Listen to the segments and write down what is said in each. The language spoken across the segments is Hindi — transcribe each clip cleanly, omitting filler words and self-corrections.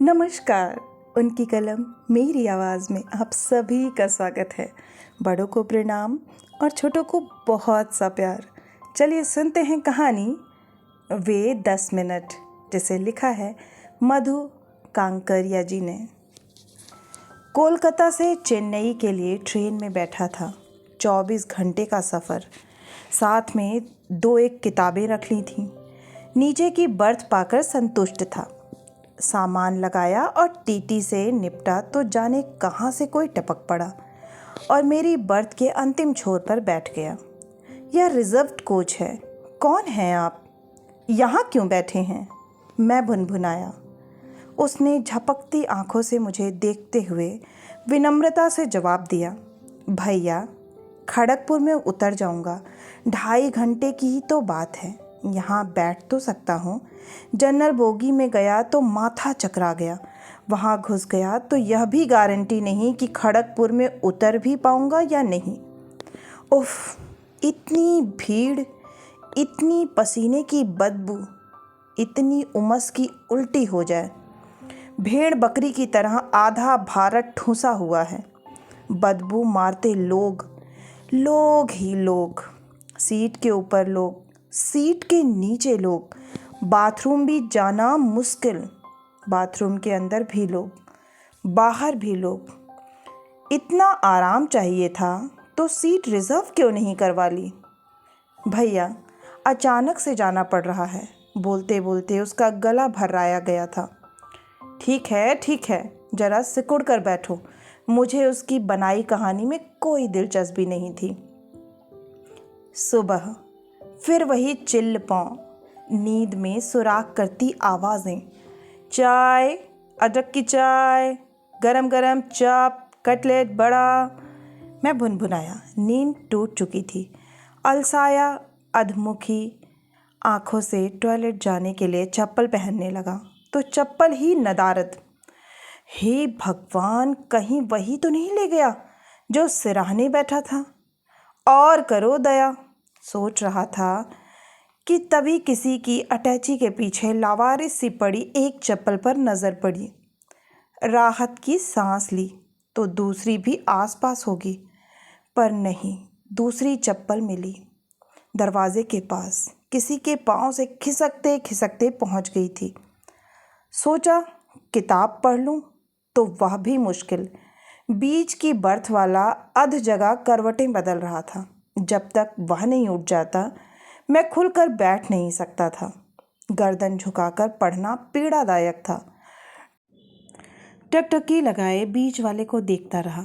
नमस्कार। उनकी कलम मेरी आवाज़ में आप सभी का स्वागत है। बड़ों को प्रणाम और छोटों को बहुत सा प्यार। चलिए सुनते हैं कहानी वे 10 मिनट, जिसे लिखा है मधु कांकरिया जी ने। कोलकाता से चेन्नई के लिए ट्रेन में बैठा था। 24 घंटे का सफ़र। साथ में 2-1 किताबें रख ली थीं। नीचे की बर्थ पाकर संतुष्ट था। सामान लगाया और टीटी से निपटा तो जाने कहाँ से कोई टपक पड़ा और मेरी बर्थ के अंतिम छोर पर बैठ गया। यह रिजर्व्ड कोच है। कौन हैं आप? यहाँ क्यों बैठे हैं? मैं भुनभुनाया। उसने झपकती आंखों से मुझे देखते हुए विनम्रता से जवाब दिया, भैया, खड़गपुर में उतर जाऊँगा। 2.5 घंटे की ही तो बात है। यहाँ बैठ तो सकता हूँ। जनरल बोगी में गया तो माथा चकरा गया। वहाँ घुस गया तो यह भी गारंटी नहीं कि खड़गपुर में उतर भी पाऊँगा या नहीं। उफ, इतनी भीड़, इतनी पसीने की बदबू, इतनी उमस की उल्टी हो जाए। भेड़ बकरी की तरह आधा भारत ठूंसा हुआ है। बदबू मारते लोग, लोग ही लोग। सीट के ऊपर लोग, सीट के नीचे लोग। बाथरूम भी जाना मुश्किल। बाथरूम के अंदर भी लोग, बाहर भी लोग। इतना आराम चाहिए था तो सीट रिजर्व क्यों नहीं करवा ली? भैया, अचानक से जाना पड़ रहा है। बोलते बोलते उसका गला भर्राया गया था। ठीक है, जरा सिकुड़ कर बैठो। मुझे उसकी बनाई कहानी में कोई दिलचस्पी नहीं थी। सुबह फिर वही चिल्ल पौं, नींद में सुराख करती आवाज़ें। चाय, अदरक की चाय, गरम गरम चाप, कटलेट बड़ा। मैं भुनभुनाया। नींद टूट चुकी थी। अलसाया अधमुखी आंखों से टॉयलेट जाने के लिए चप्पल पहनने लगा तो चप्पल ही नदारद। हे भगवान, कहीं वही तो नहीं ले गया जो सिराहने बैठा था? और करो दया, सोच रहा था कि तभी किसी की अटैची के पीछे लावारिस सी पड़ी एक चप्पल पर नज़र पड़ी। राहत की सांस ली तो दूसरी भी आसपास होगी, पर नहीं, दूसरी चप्पल मिली। दरवाजे के पास किसी के पांव से खिसकते खिसकते पहुंच गई थी। सोचा किताब पढ़ लूं तो वह भी मुश्किल। बीच की बर्थ वाला अध जगह करवटें बदल रहा था। जब तक वह नहीं उठ जाता मैं खुलकर बैठ नहीं सकता था। गर्दन झुकाकर पढ़ना पीड़ादायक था। टकटकी लगाए बीच वाले को देखता रहा।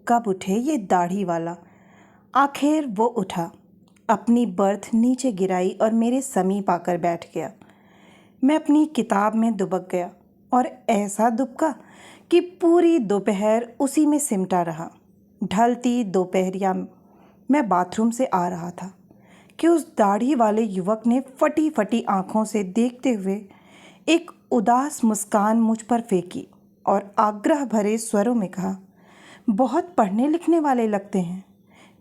कब उठे ये दाढ़ी वाला? आखिर वो उठा, अपनी बर्थ नीचे गिराई और मेरे समीप आकर बैठ गया। मैं अपनी किताब में दुबक गया और ऐसा दुबका कि पूरी दोपहर उसी में सिमटा रहा। ढलती दोपहरिया मैं बाथरूम से आ रहा था कि उस दाढ़ी वाले युवक ने फटी फटी आंखों से देखते हुए एक उदास मुस्कान मुझ पर फेंकी और आग्रह भरे स्वरों में कहा, बहुत पढ़ने लिखने वाले लगते हैं।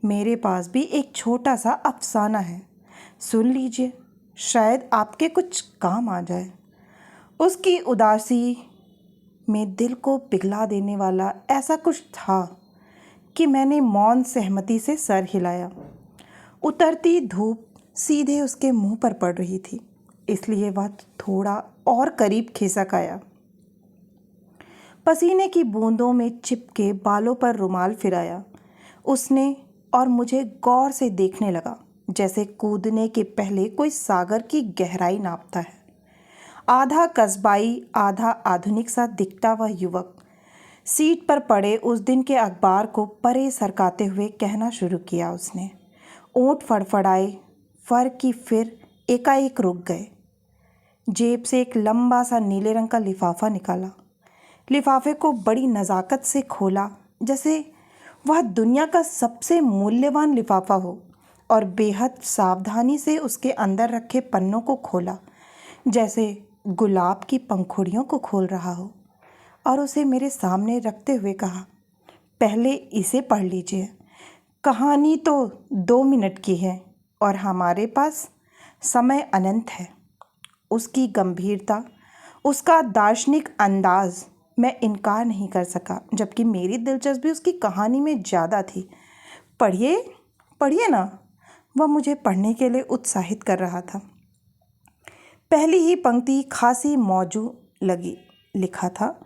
मेरे पास भी एक छोटा सा अफसाना है, सुन लीजिए, शायद आपके कुछ काम आ जाए। उसकी उदासी में दिल को पिघला देने वाला ऐसा कुछ था कि मैंने मौन सहमति से सर हिलाया। उतरती धूप सीधे उसके मुंह पर पड़ रही थी, इसलिए वह थोड़ा और करीब खिसक आया। पसीने की बूंदों में चिपके बालों पर रुमाल फिराया उसने और मुझे गौर से देखने लगा, जैसे कूदने के पहले कोई सागर की गहराई नापता है। आधा कस्बाई आधा आधुनिक सा दिखता वह युवक सीट पर पड़े उस दिन के अखबार को परे सरकाते हुए कहना शुरू किया। उसने ओंठ फड़फड़ाए, फर की फिर एकाएक रुक गए। जेब से एक लंबा सा नीले रंग का लिफाफा निकाला। लिफाफे को बड़ी नज़ाकत से खोला, जैसे वह दुनिया का सबसे मूल्यवान लिफाफा हो, और बेहद सावधानी से उसके अंदर रखे पन्नों को खोला, जैसे गुलाब की पंखुड़ियों को खोल रहा हो, और उसे मेरे सामने रखते हुए कहा, पहले इसे पढ़ लीजिए। कहानी तो 2 मिनट की है और हमारे पास समय अनंत है। उसकी गंभीरता, उसका दार्शनिक अंदाज मैं इनकार नहीं कर सका, जबकि मेरी दिलचस्पी उसकी कहानी में ज़्यादा थी। पढ़िए पढ़िए ना, वह मुझे पढ़ने के लिए उत्साहित कर रहा था। पहली ही पंक्ति खासी मौजू लगी। लिखा था,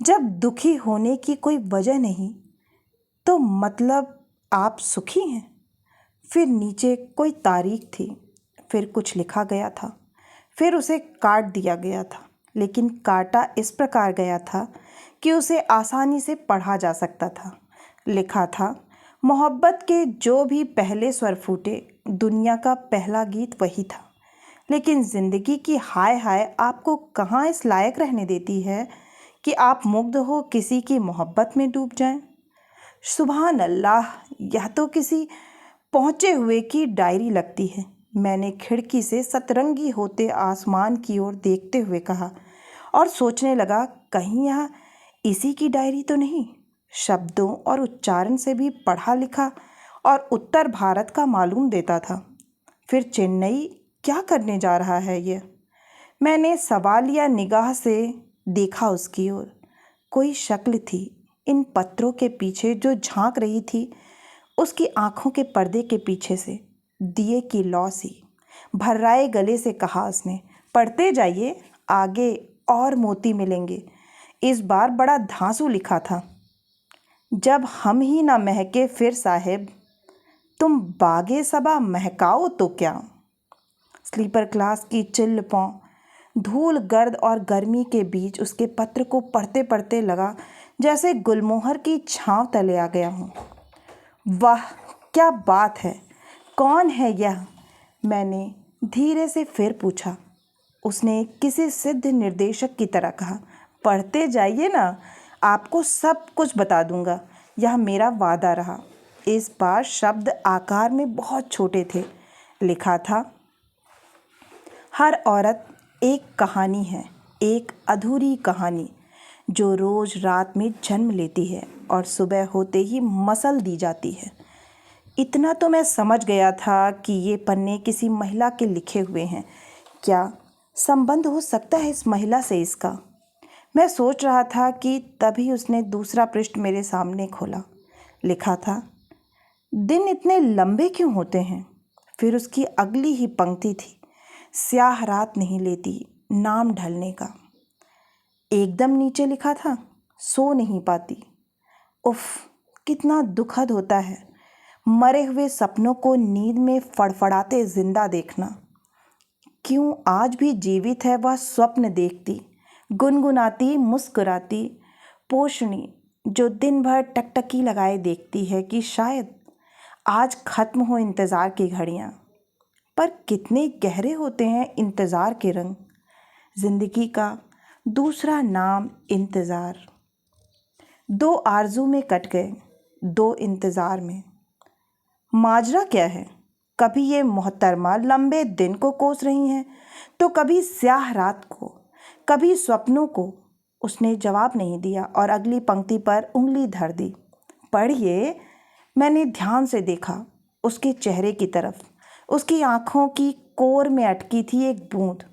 जब दुखी होने की कोई वजह नहीं तो मतलब आप सुखी हैं। फिर नीचे कोई तारीख थी, फिर कुछ लिखा गया था, फिर उसे काट दिया गया था, लेकिन काटा इस प्रकार गया था कि उसे आसानी से पढ़ा जा सकता था। लिखा था, मोहब्बत के जो भी पहले स्वर फूटे, दुनिया का पहला गीत वही था। लेकिन ज़िंदगी की हाय हाय आपको कहाँ इस लायक रहने देती है कि आप मुग्ध हो किसी की मोहब्बत में डूब जाएं। सुभान अल्लाह, यह तो किसी पहुँचे हुए की डायरी लगती है। मैंने खिड़की से सतरंगी होते आसमान की ओर देखते हुए कहा और सोचने लगा, कहीं यह इसी की डायरी तो नहीं। शब्दों और उच्चारण से भी पढ़ा लिखा और उत्तर भारत का मालूम देता था। फिर चेन्नई क्या करने जा रहा है ये? मैंने सवालिया निगाह से देखा उसकी ओर। कोई शक्ल थी इन पत्रों के पीछे जो झांक रही थी। उसकी आंखों के पर्दे के पीछे से दिए की लौ सी भर्राए गले से कहा उसने, पढ़ते जाइए, आगे और मोती मिलेंगे। इस बार बड़ा धांसू लिखा था, जब हम ही ना महके फिर साहेब, तुम बागे सबा महकाओ तो क्या। स्लीपर क्लास की चिल्ल पाँव धूल गर्द और गर्मी के बीच उसके पत्र को पढ़ते पढ़ते लगा जैसे गुलमोहर की छांव तले आ गया हूँ। वाह क्या बात है, कौन है यह? मैंने धीरे से फिर पूछा। उसने किसी सिद्ध निर्देशक की तरह कहा, पढ़ते जाइए ना, आपको सब कुछ बता दूंगा। यह मेरा वादा रहा। इस बार शब्द आकार में बहुत छोटे थे। लिखा था, हर औरत एक कहानी है, एक अधूरी कहानी जो रोज़ रात में जन्म लेती है और सुबह होते ही मसल दी जाती है। इतना तो मैं समझ गया था कि ये पन्ने किसी महिला के लिखे हुए हैं। क्या संबंध हो सकता है इस महिला से इसका? मैं सोच रहा था कि तभी उसने दूसरा पृष्ठ मेरे सामने खोला। लिखा था, दिन इतने लंबे क्यों होते हैं? फिर उसकी अगली ही पंक्ति थी, स्याह रात नहीं लेती नाम ढलने का। एकदम नीचे लिखा था, सो नहीं पाती। उफ, कितना दुखद होता है मरे हुए सपनों को नींद में फड़फड़ाते जिंदा देखना। क्यों आज भी जीवित है वह स्वप्न देखती, गुनगुनाती मुस्कुराती पोषणी जो दिन भर टकटकी लगाए देखती है कि शायद आज खत्म हो इंतज़ार की घड़ियाँ। पर कितने गहरे होते हैं इंतज़ार के रंग। ज़िंदगी का दूसरा नाम इंतज़ार। दो आरज़ू में कट गए, दो इंतज़ार में। माजरा क्या है? कभी ये मोहतरमा लंबे दिन को कोस रही हैं तो कभी स्याह रात को, कभी स्वप्नों को। उसने जवाब नहीं दिया और अगली पंक्ति पर उंगली धर दी। पढ़िए। मैंने ध्यान से देखा उसके चेहरे की तरफ। उसकी आंखों की कोर में अटकी थी एक बूंद,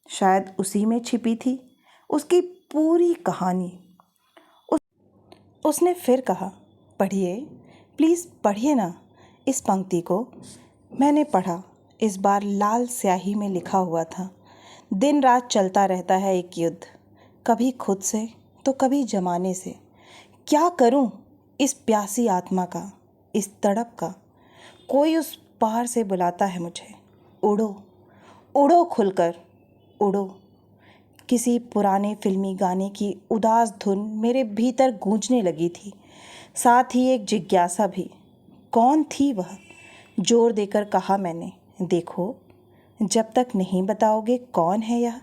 शायद उसी में छिपी थी उसकी पूरी कहानी। उसने फिर कहा, पढ़िए, प्लीज़ पढ़िए ना इस पंक्ति को। मैंने पढ़ा। इस बार लाल स्याही में लिखा हुआ था, दिन रात चलता रहता है एक युद्ध, कभी खुद से तो कभी जमाने से। क्या करूं इस प्यासी आत्मा का, इस तड़प का? कोई उस पार से बुलाता है मुझे, उड़ो उड़ो खुलकर उड़ो। किसी पुराने फिल्मी गाने की उदास धुन मेरे भीतर गूंजने लगी थी, साथ ही एक जिज्ञासा भी। कौन थी वह? जोर देकर कहा मैंने, देखो, जब तक नहीं बताओगे कौन है यह,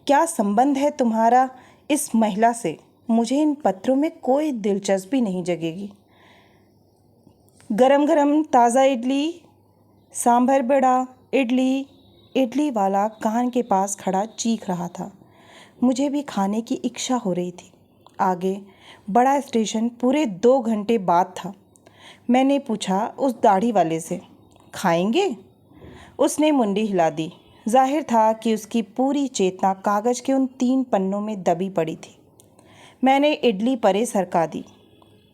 क्या संबंध है तुम्हारा इस महिला से, मुझे इन पत्रों में कोई दिलचस्पी नहीं जगेगी। गरम गरम ताज़ा इडली, सांभर बड़ा, इडली वाला कान के पास खड़ा चीख रहा था। मुझे भी खाने की इच्छा हो रही थी। आगे बड़ा स्टेशन पूरे 2 घंटे बाद था। मैंने पूछा उस दाढ़ी वाले से, खाएंगे? उसने मुंडी हिला दी। जाहिर था कि उसकी पूरी चेतना कागज के उन 3 पन्नों में दबी पड़ी थी। मैंने इडली परे सरका दी।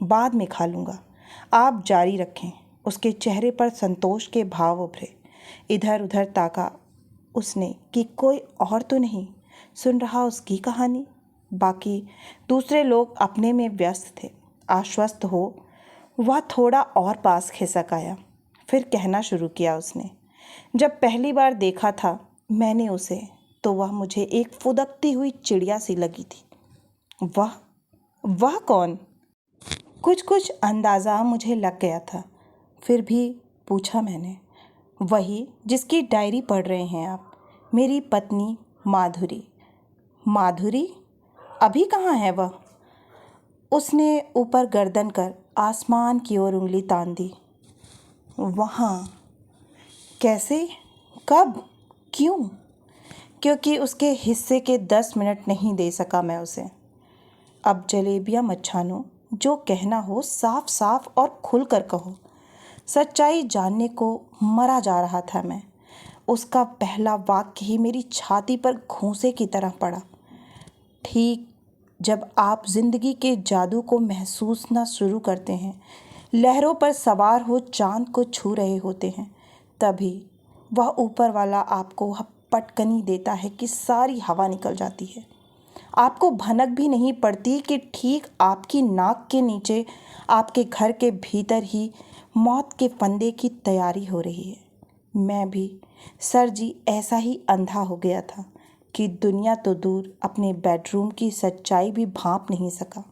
बाद में खा लूँगा, आप जारी रखें। उसके चेहरे पर संतोष के भाव उभरे। इधर उधर ताका उसने कि कोई और तो नहीं सुन रहा उसकी कहानी। बाकी दूसरे लोग अपने में व्यस्त थे। आश्वस्त हो वह थोड़ा और पास खिसक आया। फिर कहना शुरू किया उसने। जब पहली बार देखा था मैंने उसे, तो वह मुझे एक फुदकती हुई चिड़िया सी लगी थी। वह कौन? कुछ कुछ अंदाज़ा मुझे लग गया था। फिर भी पूछा मैंने। वही जिसकी डायरी पढ़ रहे हैं आप, मेरी पत्नी माधुरी। माधुरी? अभी कहाँ है वह? उसने ऊपर गर्दन कर आसमान की ओर उंगली तान दी। वहाँ। कैसे? कब? क्यों? क्योंकि उसके हिस्से के 10 मिनट नहीं दे सका मैं उसे। अब जलेबियाँ मत छानो, जो कहना हो साफ साफ और खुल कर कहो। सच्चाई जानने को मरा जा रहा था मैं। उसका पहला वाक्य ही मेरी छाती पर घूंसे की तरह पड़ा। ठीक जब आप जिंदगी के जादू को महसूस ना शुरू करते हैं, लहरों पर सवार हो चांद को छू रहे होते हैं, तभी वह ऊपर वाला आपको पटकनी देता है कि सारी हवा निकल जाती है। आपको भनक भी नहीं पड़ती कि ठीक आपकी नाक के नीचे, आपके घर के भीतर ही मौत के फंदे की तैयारी हो रही है। मैं भी सर जी ऐसा ही अंधा हो गया था कि दुनिया तो दूर अपने बेडरूम की सच्चाई भी भांप नहीं सका।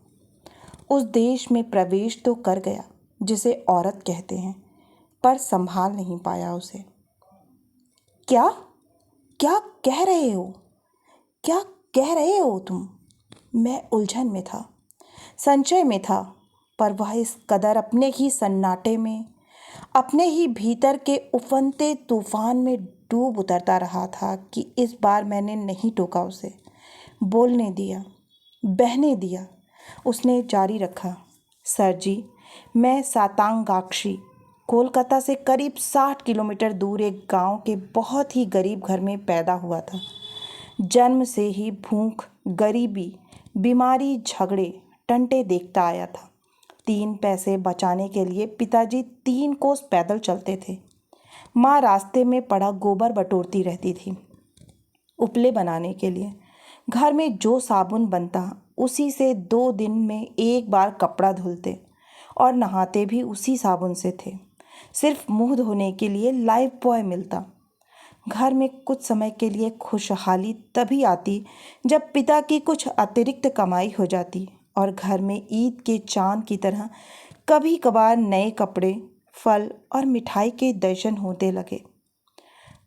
उस देश में प्रवेश तो कर गया जिसे औरत कहते हैं, पर संभाल नहीं पाया उसे। क्या क्या कह रहे हो? क्या कह रहे हो तुम? मैं उलझन में था, संशय में था, पर वह इस कदर अपने ही सन्नाटे में, अपने ही भीतर के उफनते तूफान में डूब उतरता रहा था कि इस बार मैंने नहीं टोका उसे। बोलने दिया, बहने दिया। उसने जारी रखा। सर जी, मैं सातांगाक्षी, कोलकाता से करीब 60 किलोमीटर दूर एक गांव के बहुत ही गरीब घर में पैदा हुआ था। जन्म से ही भूख, गरीबी, बीमारी, झगड़े, टंटे देखता आया था। 3 पैसे बचाने के लिए पिताजी 3 कोस पैदल चलते थे। माँ रास्ते में पड़ा गोबर बटोरती रहती थी उपले बनाने के लिए। घर में जो साबुन बनता उसी से 2 दिन में एक बार कपड़ा धुलते और नहाते भी उसी साबुन से थे। सिर्फ मुंह धोने के लिए लाइफ बॉय मिलता। घर में कुछ समय के लिए खुशहाली तभी आती जब पिता की कुछ अतिरिक्त कमाई हो जाती और घर में ईद के चांद की तरह कभी कभार नए कपड़े, फल और मिठाई के दर्शन होते लगे।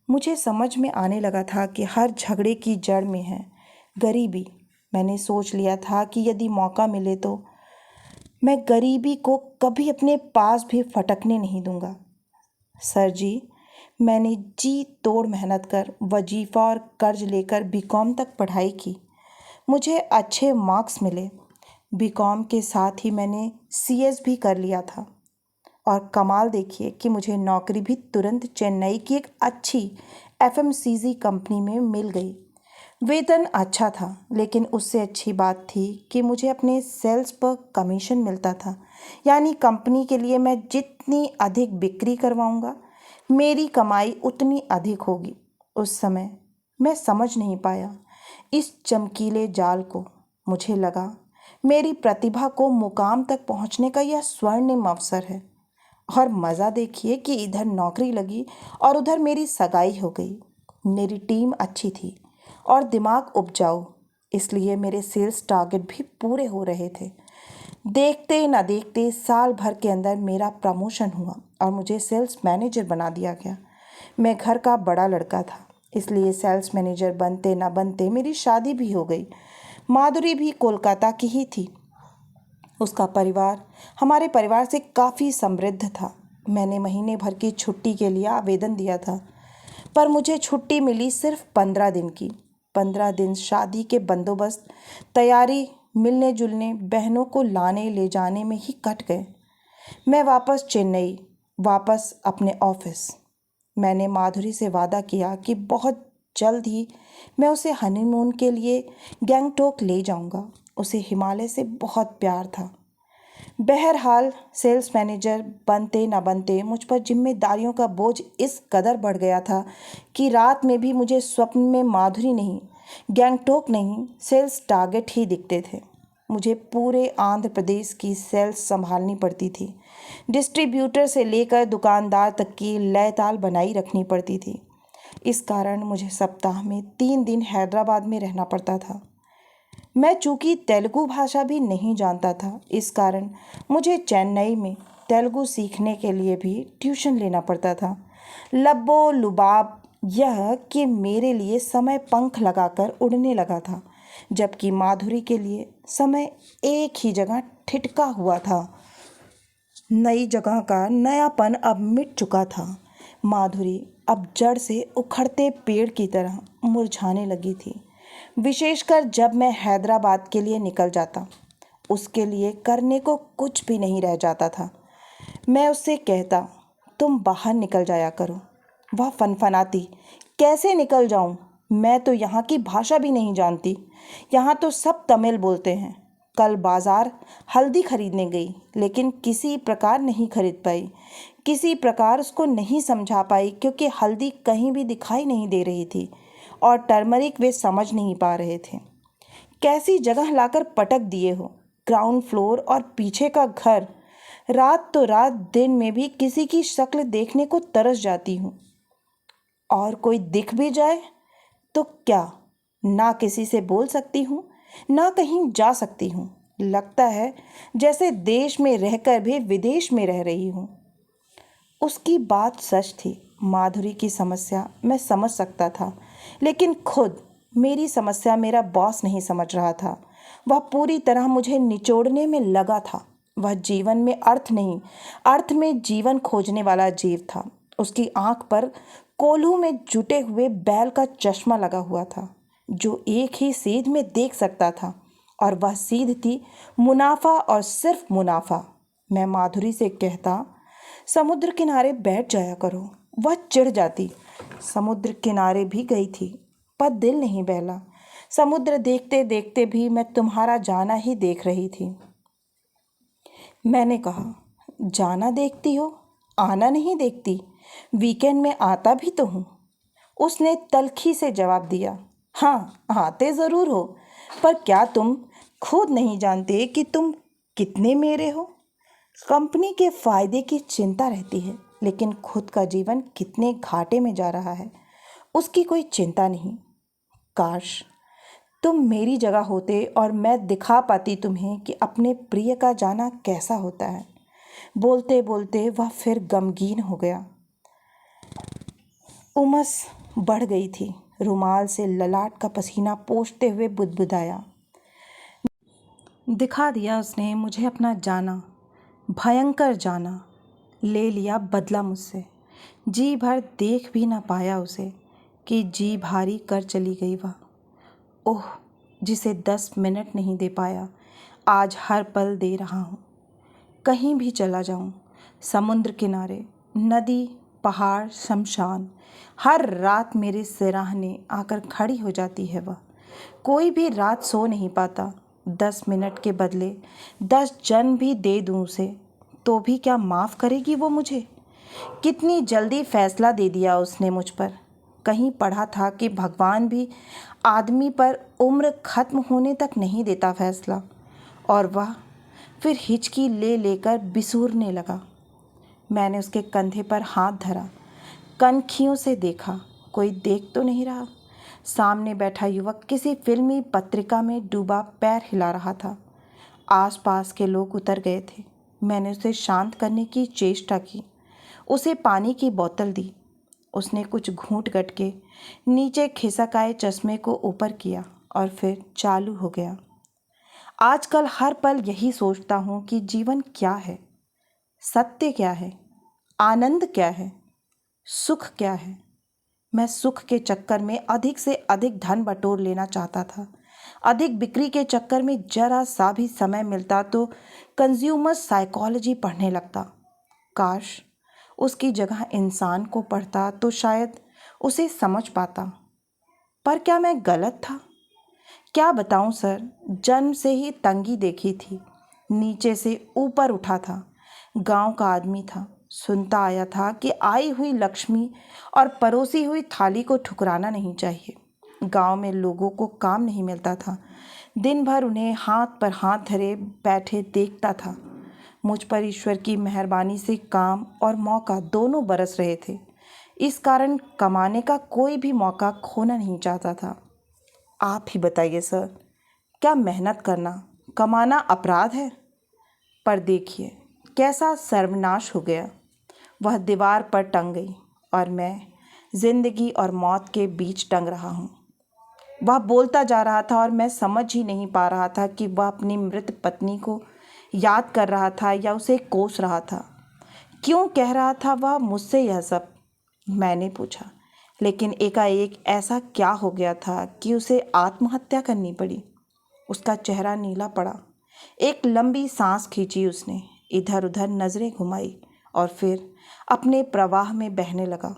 मुझे समझ में आने लगा था कि हर झगड़े की जड़ में है गरीबी। मैंने सोच लिया था कि यदि मौका मिले तो मैं गरीबी को कभी अपने पास भी फटकने नहीं दूंगा। सर जी, मैंने जी तोड़ मेहनत कर वजीफ़ा और कर्ज लेकर बीकॉम तक पढ़ाई की। मुझे अच्छे मार्क्स मिले। बीकॉम के साथ ही मैंने सीएस भी कर लिया था। और कमाल देखिए कि मुझे नौकरी भी तुरंत चेन्नई की एक अच्छी एफएमसीजी कंपनी में मिल गई। वेतन अच्छा था, लेकिन उससे अच्छी बात थी कि मुझे अपने सेल्स पर कमीशन मिलता था। यानी कंपनी के लिए मैं जितनी अधिक बिक्री करवाऊंगा, मेरी कमाई उतनी अधिक होगी। उस समय मैं समझ नहीं पाया इस चमकीले जाल को। मुझे लगा मेरी प्रतिभा को मुकाम तक पहुंचने का यह स्वर्णिम अवसर है। और मज़ा देखिए कि इधर नौकरी लगी और उधर मेरी सगाई हो गई। मेरी टीम अच्छी थी और दिमाग उपजाऊ, इसलिए मेरे सेल्स टारगेट भी पूरे हो रहे थे। देखते न देखते साल भर के अंदर मेरा प्रमोशन हुआ और मुझे सेल्स मैनेजर बना दिया गया। मैं घर का बड़ा लड़का था, इसलिए सेल्स मैनेजर बनते न बनते मेरी शादी भी हो गई। माधुरी भी कोलकाता की ही थी। उसका परिवार हमारे परिवार से काफ़ी समृद्ध था। मैंने महीने भर की छुट्टी के लिए आवेदन दिया था, पर मुझे छुट्टी मिली सिर्फ 15 दिन की। 15 दिन शादी के बंदोबस्त, तैयारी, मिलने जुलने, बहनों को लाने ले जाने में ही कट गए। मैं वापस चेन्नई, वापस अपने ऑफिस। मैंने माधुरी से वादा किया कि बहुत जल्द ही मैं उसे हनीमून के लिए गैंगटॉक ले जाऊंगा। उसे हिमालय से बहुत प्यार था। बहरहाल सेल्स मैनेजर बनते न बनते मुझ पर जिम्मेदारियों का बोझ इस कदर बढ़ गया था कि रात में भी मुझे स्वप्न में माधुरी नहीं, गैंगटॉक नहीं, सेल्स टारगेट ही दिखते थे। मुझे पूरे आंध्र प्रदेश की सेल्स संभालनी पड़ती थी। डिस्ट्रीब्यूटर से लेकर दुकानदार तक की लय-ताल बनाई रखनी पड़ती थी। इस कारण मुझे सप्ताह में 3 दिन हैदराबाद में रहना पड़ता था। मैं चूंकि तेलुगु भाषा भी नहीं जानता था, इस कारण मुझे चेन्नई में तेलुगु सीखने के लिए भी ट्यूशन लेना पड़ता था। लब्बो लुबाब यह कि मेरे लिए समय पंख लगाकर उड़ने लगा था, जबकि माधुरी के लिए समय एक ही जगह ठिठका हुआ था। नई जगह का नयापन अब मिट चुका था। माधुरी अब जड़ से उखड़ते पेड़ की तरह मुरझाने लगी थी। विशेषकर जब मैं हैदराबाद के लिए निकल जाता, उसके लिए करने को कुछ भी नहीं रह जाता था। मैं उससे कहता, तुम बाहर निकल जाया करो। वह फनफनाती, कैसे निकल जाऊं? मैं तो यहाँ की भाषा भी नहीं जानती। यहाँ तो सब तमिल बोलते हैं। कल बाजार हल्दी खरीदने गई, लेकिन किसी प्रकार नहीं खरीद पाई। किसी प्रकार उसको नहीं समझा पाई, क्योंकि हल्दी कहीं भी दिखाई नहीं दे रही थी और टर्मरिक वे समझ नहीं पा रहे थे। कैसी जगह लाकर पटक दिए हो, ग्राउंड फ्लोर और पीछे का घर। रात तो रात, दिन में भी किसी की शक्ल देखने को तरस जाती हूँ। और कोई दिख भी जाए तो क्या, ना किसी से बोल सकती हूँ, ना कहीं जा सकती हूँ। लगता है जैसे देश में रहकर भी विदेश में रह रही हूँ। उसकी बात सच थी। माधुरी की समस्या मैं समझ सकता था, लेकिन खुद मेरी समस्या मेरा बॉस नहीं समझ रहा था। वह पूरी तरह मुझे निचोड़ने में लगा था। वह जीवन में अर्थ नहीं, अर्थ में जीवन खोजने वाला जीव था। उसकी आंख पर कोल्हू में जुटे हुए बैल का चश्मा लगा हुआ था, जो एक ही सीध में देख सकता था, और वह सीध थी मुनाफा और सिर्फ मुनाफा। मैं माधुरी से कहता, समुद्र किनारे बैठ जाया करो। वह चिढ़ जाती। समुद्र किनारे भी गई थी, पर दिल नहीं बहला। समुद्र देखते देखते भी मैं तुम्हारा जाना ही देख रही थी। मैंने कहा, जाना देखती हो, आना नहीं देखती? वीकेंड में आता भी तो हूँ। उसने तल्खी से जवाब दिया, हाँ आते ज़रूर हो, पर क्या तुम खुद नहीं जानते कि तुम कितने मेरे हो? कंपनी के फायदे की चिंता रहती है, लेकिन खुद का जीवन कितने घाटे में जा रहा है, उसकी कोई चिंता नहीं। काश तुम मेरी जगह होते और मैं दिखा पाती तुम्हें कि अपने प्रिय का जाना कैसा होता है। बोलते बोलते वह फिर गमगीन हो गया। उमस बढ़ गई थी। रुमाल से ललाट का पसीना पोंछते हुए बुदबुदाया। दिखा दिया उसने मुझे अपना जाना, भयंकर जाना। ले लिया बदला मुझसे। जी भर देख भी ना पाया उसे कि जी भारी कर चली गई वह। ओह, जिसे 10 मिनट नहीं दे पाया, आज हर पल दे रहा हूँ। कहीं भी चला जाऊँ, समुद्र किनारे, नदी, पहाड़, शमशान, हर रात मेरे सिराहने आकर खड़ी हो जाती है वह। कोई भी रात सो नहीं पाता। 10 मिनट के बदले 10 जन्म भी दे दूँ उसे, तो भी क्या माफ़ करेगी वो मुझे? कितनी जल्दी फैसला दे दिया उसने मुझ पर। कहीं पढ़ा था कि भगवान भी आदमी पर उम्र खत्म होने तक नहीं देता फैसला। और वह फिर हिचकी ले लेकर बिसूरने लगा। मैंने उसके कंधे पर हाथ धरा, कनखियों से देखा, कोई देख तो नहीं रहा। सामने बैठा युवक किसी फिल्मी पत्रिका में डूबा पैर हिला रहा था। आसपास के लोग उतर गए थे। मैंने उसे शांत करने की चेष्टा की, उसे पानी की बोतल दी। उसने कुछ घूंट गट के नीचे खिसक आए चश्मे को ऊपर किया और फिर चालू हो गया। आजकल हर पल यही सोचता हूँ कि जीवन क्या है, सत्य क्या है, आनंद क्या है, सुख क्या है। मैं सुख के चक्कर में अधिक से अधिक धन बटोर लेना चाहता था। अधिक बिक्री के चक्कर में जरा सा भी समय मिलता तो कंज्यूमर साइकोलॉजी पढ़ने लगता। काश उसकी जगह इंसान को पढ़ता तो शायद उसे समझ पाता। पर क्या मैं गलत था? क्या बताऊं सर, जन्म से ही तंगी देखी थी, नीचे से ऊपर उठा था। गांव का आदमी था, सुनता आया था कि आई हुई लक्ष्मी और परोसी हुई थाली को ठुकराना नहीं चाहिए। गांव में लोगों को काम नहीं मिलता था, दिन भर उन्हें हाथ पर हाथ धरे बैठे देखता था। मुझ पर ईश्वर की मेहरबानी से काम और मौका दोनों बरस रहे थे। इस कारण कमाने का कोई भी मौका खोना नहीं चाहता था। आप ही बताइए सर, क्या मेहनत करना, कमाना अपराध है? पर देखिए कैसा सर्वनाश हो गया। वह दीवार पर टंग गई और मैं जिंदगी और मौत के बीच टंग रहा हूँ। वह बोलता जा रहा था और मैं समझ ही नहीं पा रहा था कि वह अपनी मृत पत्नी को याद कर रहा था या उसे कोस रहा था। क्यों कह रहा था वह मुझसे यह सब? मैंने पूछा। लेकिन एकाएक ऐसा क्या हो गया था कि उसे आत्महत्या करनी पड़ी? उसका चेहरा नीला पड़ा। एक लंबी सांस खींची उसने, इधर उधर नजरें घुमाई और फिर अपने प्रवाह में बहने लगा।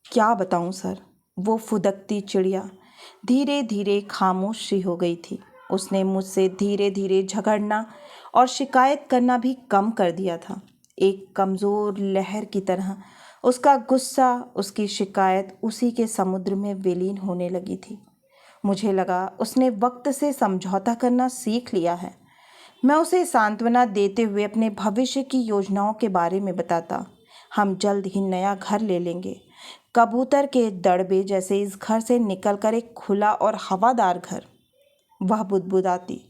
क्या बताऊं सर, वो फुदकती चिड़िया धीरे धीरे खामोश सी हो गई थी। उसने मुझसे धीरे धीरे झगड़ना और शिकायत करना भी कम कर दिया था। एक कमज़ोर लहर की तरह उसका गुस्सा, उसकी शिकायत उसी के समुद्र में विलीन होने लगी थी। मुझे लगा उसने वक्त से समझौता करना सीख लिया है। मैं उसे सांत्वना देते हुए अपने भविष्य की योजनाओं के बारे में बताता। हम जल्द ही नया घर ले लेंगे, कबूतर के दड़बे जैसे इस घर से निकलकर एक खुला और हवादार घर। वह बुदबुदाती,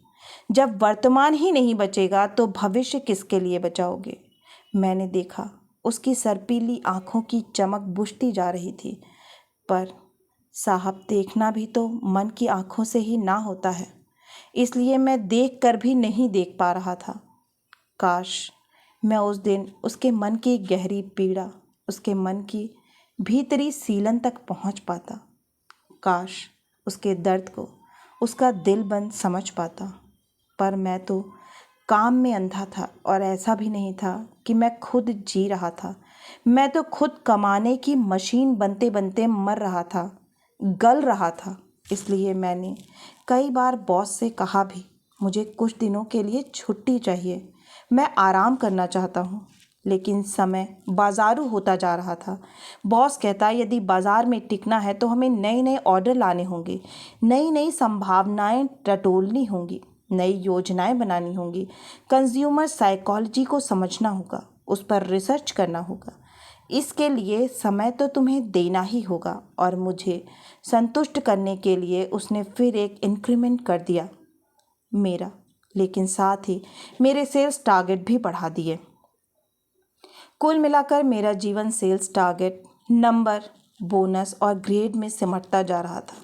जब वर्तमान ही नहीं बचेगा तो भविष्य किसके लिए बचाओगे? मैंने देखा उसकी सर्पीली आंखों की चमक बुझती जा रही थी। पर साहब, देखना भी तो मन की आंखों से ही ना होता है, इसलिए मैं देख कर भी नहीं देख पा रहा था। काश मैं उस दिन उसके मन की गहरी पीड़ा, उसके मन की भीतरी सीलन तक पहुंच पाता। काश उसके दर्द को उसका दिल बंद समझ पाता। पर मैं तो काम में अंधा था और ऐसा भी नहीं था कि मैं खुद जी रहा था। मैं तो खुद कमाने की मशीन बनते बनते मर रहा था, गल रहा था। इसलिए मैंने कई बार बॉस से कहा भी, मुझे कुछ दिनों के लिए छुट्टी चाहिए, मैं आराम करना चाहता हूँ। लेकिन समय बाजारू होता जा रहा था। बॉस कहता, यदि बाजार में टिकना है तो हमें नए नए ऑर्डर लाने होंगे, नई नई संभावनाएं टटोलनी होंगी, नई योजनाएं बनानी होंगी, कंज्यूमर साइकोलॉजी को समझना होगा, उस पर रिसर्च करना होगा। इसके लिए समय तो तुम्हें देना ही होगा। और मुझे संतुष्ट करने के लिए उसने फिर एक इंक्रीमेंट कर दिया मेरा, लेकिन साथ ही मेरे सेल्स टारगेट भी बढ़ा दिए। कुल मिलाकर मेरा जीवन सेल्स टारगेट, नंबर, बोनस और ग्रेड में सिमटता जा रहा था।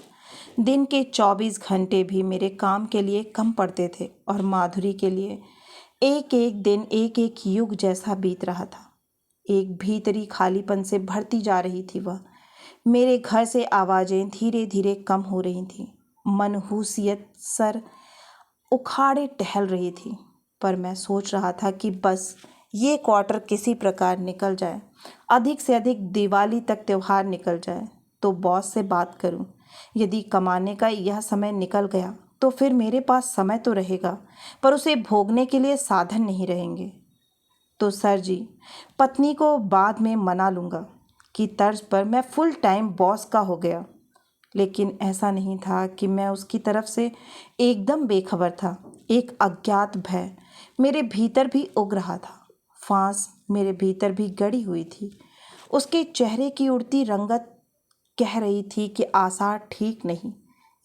दिन के 24 घंटे भी मेरे काम के लिए कम पड़ते थे और माधुरी के लिए एक एक दिन एक एक युग जैसा बीत रहा था। एक भीतरी खालीपन से भरती जा रही थी वह। मेरे घर से आवाज़ें धीरे धीरे कम हो रही थीं। मनहूसियत सर उखाड़े टहल रही थी। पर मैं सोच रहा था कि बस ये क्वार्टर किसी प्रकार निकल जाए, अधिक से अधिक दिवाली तक त्यौहार निकल जाए तो बॉस से बात करूं। यदि कमाने का यह समय निकल गया तो फिर मेरे पास समय तो रहेगा, पर उसे भोगने के लिए साधन नहीं रहेंगे। तो सर जी, पत्नी को बाद में मना लूँगा कि तर्ज पर मैं फुल टाइम बॉस का हो गया। लेकिन ऐसा नहीं था कि मैं उसकी तरफ से एकदम बेखबर था। एक अज्ञात भय मेरे भीतर भी उग रहा था, फांस मेरे भीतर भी गड़ी हुई थी। उसके चेहरे की उड़ती रंगत कह रही थी कि आसार ठीक नहीं।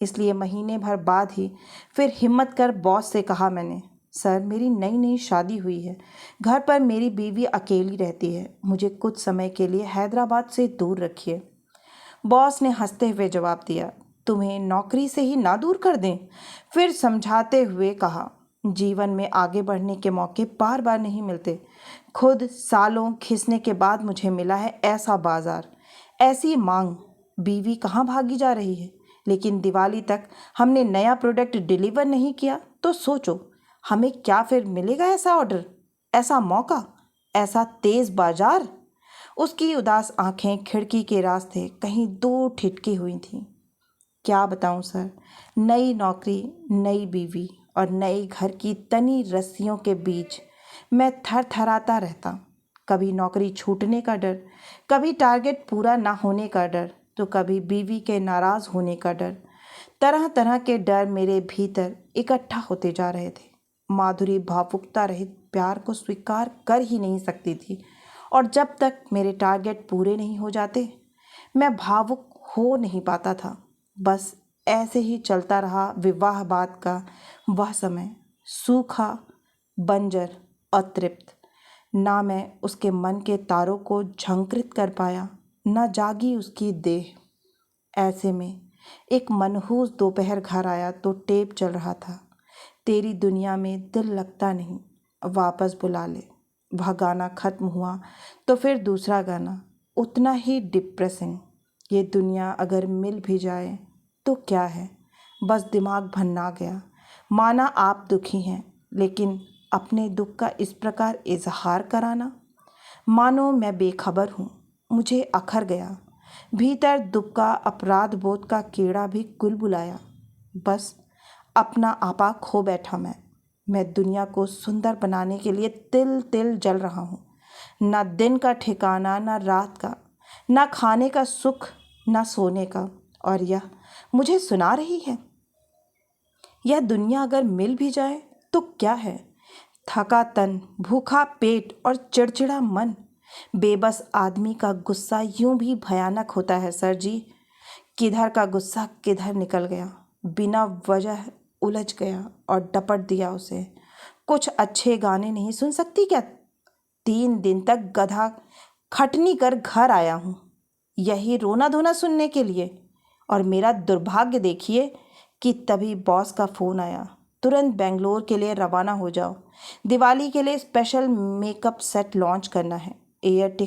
इसलिए महीने भर बाद ही फिर हिम्मत कर बॉस से कहा मैंने, सर मेरी नई नई शादी हुई है, घर पर मेरी बीवी अकेली रहती है, मुझे कुछ समय के लिए हैदराबाद से दूर रखिए। बॉस ने हंसते हुए जवाब दिया, तुम्हें नौकरी से ही ना दूर कर दें? फिर समझाते हुए कहा, जीवन में आगे बढ़ने के मौके बार बार नहीं मिलते। खुद सालों खिसने के बाद मुझे मिला है ऐसा बाजार, ऐसी मांग। बीवी कहाँ भागी जा रही है? लेकिन दिवाली तक हमने नया प्रोडक्ट डिलीवर नहीं किया तो सोचो हमें क्या फिर मिलेगा ऐसा ऑर्डर, ऐसा मौका, ऐसा तेज बाजार? उसकी उदास आंखें खिड़की के रास्ते कहीं दूर ठिठकी हुई थीं। क्या बताऊं सर, नई नौकरी, नई बीवी और नए घर की तनी रस्सियों के बीच मैं थर थराता रहता। कभी नौकरी छूटने का डर, कभी टारगेट पूरा ना होने का डर, तो कभी बीवी के नाराज़ होने का डर। तरह तरह के डर मेरे भीतर इकट्ठा होते जा रहे थे। माधुरी भावुकता रहित प्यार को स्वीकार कर ही नहीं सकती थी, और जब तक मेरे टारगेट पूरे नहीं हो जाते मैं भावुक हो नहीं पाता था। बस ऐसे ही चलता रहा विवाह बाद का वह समय, सूखा, बंजर, अतृप्त। ना मैं उसके मन के तारों को झंकृत कर पाया, ना जागी उसकी देह। ऐसे में एक मनहूस दोपहर घर आया तो टेप चल रहा था, तेरी दुनिया में दिल लगता नहीं, वापस बुला ले। वह गाना खत्म हुआ तो फिर दूसरा गाना, उतना ही डिप्रेसिंग। ये दुनिया अगर मिल भी जाए तो क्या है, बस दिमाग भन्ना गया। माना आप दुखी हैं, लेकिन अपने दुख का इस प्रकार इजहार कराना, मानो मैं बेखबर हूँ। मुझे अखर गया, भीतर दुख का अपराध बोध का कीड़ा भी कुलबुलाया। बस अपना आपा खो बैठा मैं दुनिया को सुंदर बनाने के लिए तिल तिल जल रहा हूँ। ना दिन का ठिकाना, ना रात का, ना खाने का सुख, ना सोने का। और यह मुझे सुना रही है, यह दुनिया अगर मिल भी जाए तो क्या है, थका तन, भूखा पेट और चिड़चिड़ा मन। बेबस आदमी का गुस्सा यूं भी भयानक होता है सर जी। किधर का गुस्सा किधर निकल गया, बिना वजह उलझ गया और डपट दिया उसे। कुछ अच्छे गाने नहीं सुन सकती क्या? 3 दिन तक गधा खटनी कर घर आया हूँ, यही रोना धोना सुनने के लिए। और मेरा दुर्भाग्य देखिए कि तभी बॉस का फ़ोन आया, तुरंत बेंगलोर के लिए रवाना हो जाओ, दिवाली के लिए स्पेशल मेकअप सेट लॉन्च करना है, एयर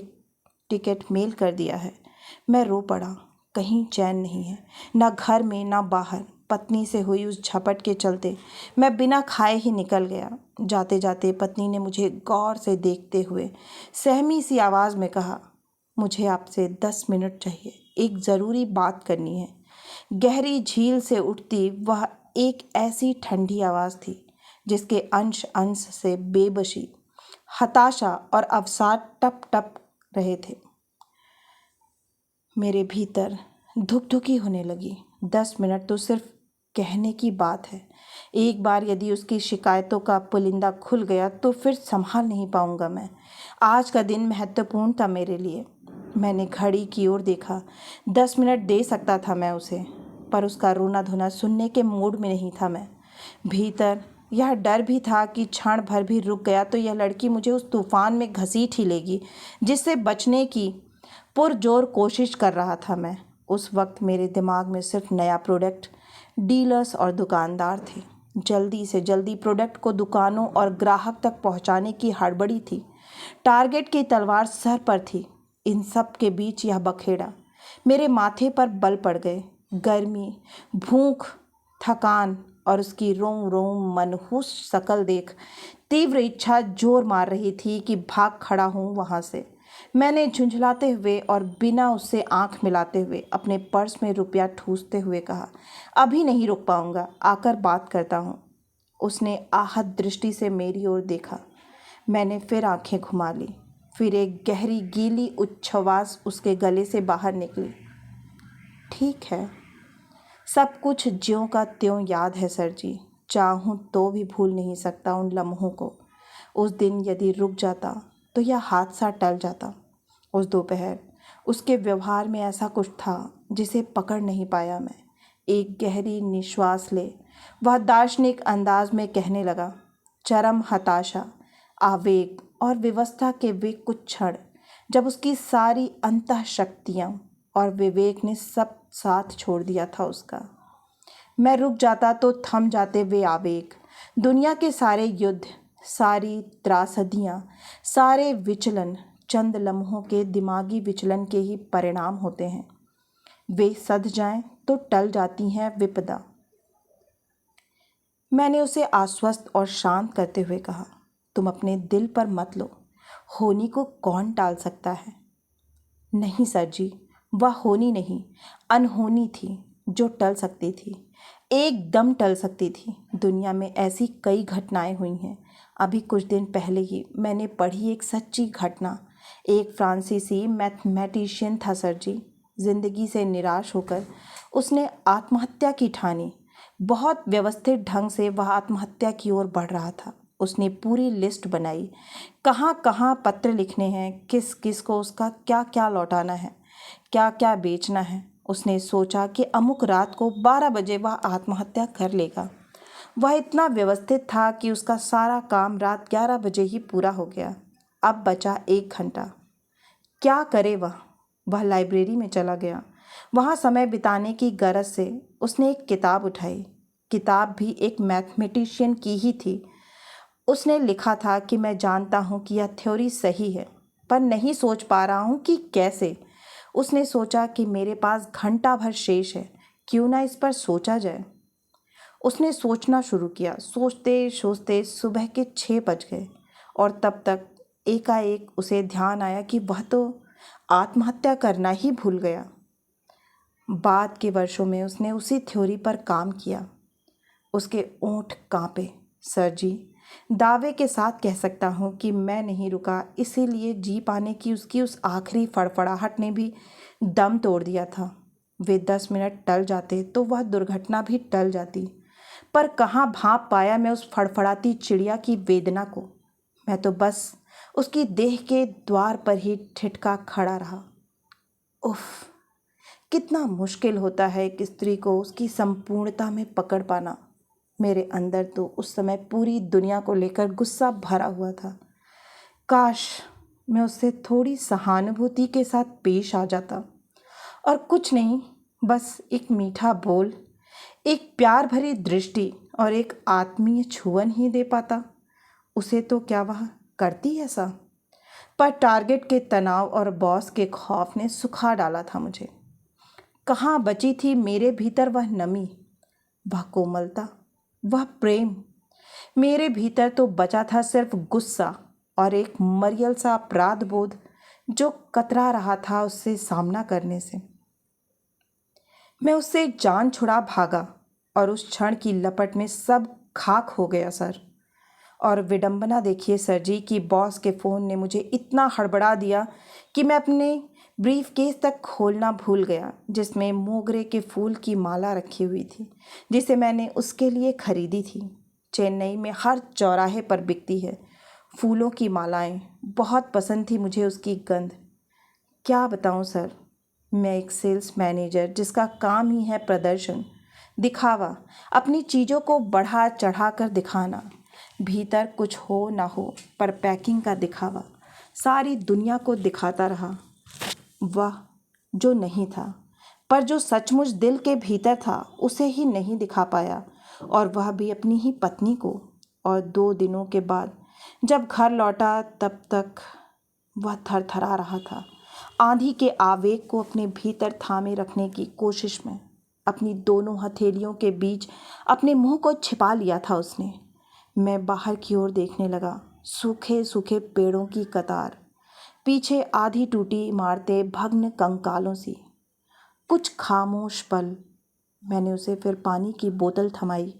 टिकट मेल कर दिया है। मैं रो पड़ा, कहीं चैन नहीं है, ना घर में ना बाहर। पत्नी से हुई उस झपट के चलते मैं बिना खाए ही निकल गया। जाते जाते पत्नी ने मुझे गौर से देखते हुए सहमी सी आवाज़ में कहा, मुझे आपसे 10 मिनट चाहिए, एक ज़रूरी बात करनी है। गहरी झील से उठती वह एक ऐसी ठंडी आवाज़ थी जिसके अंश अंश से बेबसी, हताशा और अवसाद टप टप रहे थे। मेरे भीतर धुकधुकी होने लगी। 10 मिनट तो सिर्फ कहने की बात है। एक बार यदि उसकी शिकायतों का पुलिंदा खुल गया तो फिर संभाल नहीं पाऊंगा मैं। आज का दिन महत्वपूर्ण था मेरे लिए। मैंने घड़ी की ओर देखा। 10 मिनट दे सकता था मैं उसे, पर उसका रोना धोना सुनने के मूड में नहीं था मैं। भीतर यह डर भी था कि क्षण भर भी रुक गया तो यह लड़की मुझे उस तूफान में घसीट ही लेगी जिससे बचने की पुरजोर कोशिश कर रहा था मैं। उस वक्त मेरे दिमाग में सिर्फ नया प्रोडक्ट, डीलर्स और दुकानदार थे। जल्दी से जल्दी प्रोडक्ट को दुकानों और ग्राहक तक पहुंचाने की हड़बड़ी थी। टारगेट की तलवार सर पर थी। इन सब के बीच यह बखेड़ा मेरे माथे पर बल पड़ गए। गर्मी, भूख, थकान और उसकी रोम रोम मनहूस शकल देख तीव्र इच्छा जोर मार रही थी कि भाग खड़ा हूँ वहाँ से। मैंने झुंझलाते हुए और बिना उससे आंख मिलाते हुए अपने पर्स में रुपया ठूसते हुए कहा, अभी नहीं रुक पाऊंगा, आकर बात करता हूँ। उसने आहत दृष्टि से मेरी ओर देखा। मैंने फिर आंखें घुमा ली। फिर एक गहरी गीली उच्छ्वास उसके गले से बाहर निकली। ठीक है, सब कुछ ज्यों का त्यों याद है सर जी। चाहूँ तो भी भूल नहीं सकता उन लम्हों को। उस दिन यदि रुक जाता तो यह हादसा टल जाता। उस दोपहर उसके व्यवहार में ऐसा कुछ था जिसे पकड़ नहीं पाया मैं। एक गहरी निश्वास ले वह दार्शनिक अंदाज में कहने लगा, चरम हताशा, आवेग और विवस्था के वे कुछ क्षण जब उसकी सारी अंतःशक्तियाँ और विवेक ने सब साथ छोड़ दिया था उसका। मैं रुक जाता तो थम जाते वे आवेग। दुनिया के सारे युद्ध, सारी त्रासदियाँ, सारे विचलन चंद लम्हों के दिमागी विचलन के ही परिणाम होते हैं। वे सध जाएं तो टल जाती हैं विपदा। मैंने उसे आश्वस्त और शांत करते हुए कहा, तुम अपने दिल पर मत लो, होनी को कौन टाल सकता है। नहीं सर जी, वह होनी नहीं, अनहोनी थी जो टल सकती थी, एकदम टल सकती थी। दुनिया में ऐसी कई घटनाएं हुई हैं। अभी कुछ दिन पहले ही मैंने पढ़ी एक सच्ची घटना। एक फ्रांसीसी मैथमेटिशियन था सर जी। जिंदगी से निराश होकर उसने आत्महत्या की ठानी। बहुत व्यवस्थित ढंग से वह आत्महत्या की ओर बढ़ रहा था। उसने पूरी लिस्ट बनाई, कहाँ कहाँ पत्र लिखने हैं, किस किस को उसका क्या क्या लौटाना है, क्या क्या बेचना है। उसने सोचा कि अमुक रात को 12 बजे वह आत्महत्या कर लेगा। वह इतना व्यवस्थित था कि उसका सारा काम रात 11 बजे ही पूरा हो गया। अब बचा 1 घंटा। क्या करे वह लाइब्रेरी में चला गया। वहाँ समय बिताने की गरज से उसने एक किताब उठाई। किताब भी एक मैथमेटिशियन की ही थी। उसने लिखा था कि मैं जानता हूँ कि यह थ्योरी सही है, पर नहीं सोच पा रहा हूँ कि कैसे। उसने सोचा कि मेरे पास घंटा भर शेष है, क्यों ना इस पर सोचा जाए। उसने सोचना शुरू किया। सोचते सोचते सुबह के 6 बज गए और तब तक एकाएक उसे ध्यान आया कि वह तो आत्महत्या करना ही भूल गया। बाद के वर्षों में उसने उसी थ्योरी पर काम किया। उसके ओंठ कांपे। सर जी, दावे के साथ कह सकता हूँ कि मैं नहीं रुका, इसीलिए जी पाने की उसकी उस आखिरी फड़फड़ाहट ने भी दम तोड़ दिया था। वे 10 मिनट टल जाते तो वह दुर्घटना भी टल जाती, पर कहाँ भांप पाया मैं उस फड़फड़ाती चिड़िया की वेदना को। मैं तो बस उसकी देह के द्वार पर ही ठिठका खड़ा रहा। उफ, कितना मुश्किल होता है एक स्त्री को उसकी संपूर्णता में पकड़ पाना। मेरे अंदर तो उस समय पूरी दुनिया को लेकर गुस्सा भरा हुआ था। काश मैं उससे थोड़ी सहानुभूति के साथ पेश आ जाता और कुछ नहीं, बस एक मीठा बोल, एक प्यार भरी दृष्टि और एक आत्मीय छुअन ही दे पाता। उसे तो क्या वह करती ऐसा, पर टारगेट के तनाव और बॉस के खौफ ने सुखा डाला था मुझे। कहाँ बची थी मेरे भीतर वह नमी, वह कोमलता, वह प्रेम। मेरे भीतर तो बचा था सिर्फ गुस्सा और एक मरियल सा अपराध बोध जो कतरा रहा था उससे सामना करने से। मैं उससे जान छुड़ा भागा और उस क्षण की लपट में सब खाक हो गया सर। और विडंबना देखिए सर जी कि बॉस के फ़ोन ने मुझे इतना हड़बड़ा दिया कि मैं अपने ब्रीफ केस तक खोलना भूल गया, जिसमें मोगरे के फूल की माला रखी हुई थी, जिसे मैंने उसके लिए खरीदी थी। चेन्नई में हर चौराहे पर बिकती है फूलों की मालाएं। बहुत पसंद थी मुझे उसकी गंध। क्या बताऊं सर, मैं एक सेल्स मैनेजर जिसका काम ही है प्रदर्शन, दिखावा, अपनी चीज़ों को बढ़ा चढ़ा कर दिखाना। भीतर कुछ हो ना हो पर पैकिंग का दिखावा सारी दुनिया को दिखाता रहा। वह जो नहीं था, पर जो सचमुच दिल के भीतर था, उसे ही नहीं दिखा पाया, और वह भी अपनी ही पत्नी को। और 2 दिनों के बाद जब घर लौटा तब तक वह थरथरा रहा था, आंधी के आवेग को अपने भीतर थामे रखने की कोशिश में। अपनी दोनों हथेलियों के बीच अपने मुंह को छिपा लिया था उसने। मैं बाहर की ओर देखने लगा। सूखे सूखे पेड़ों की कतार, पीछे आधी टूटी इमारतें भग्न कंकालों सी। कुछ खामोश पल। मैंने उसे फिर पानी की बोतल थमाई।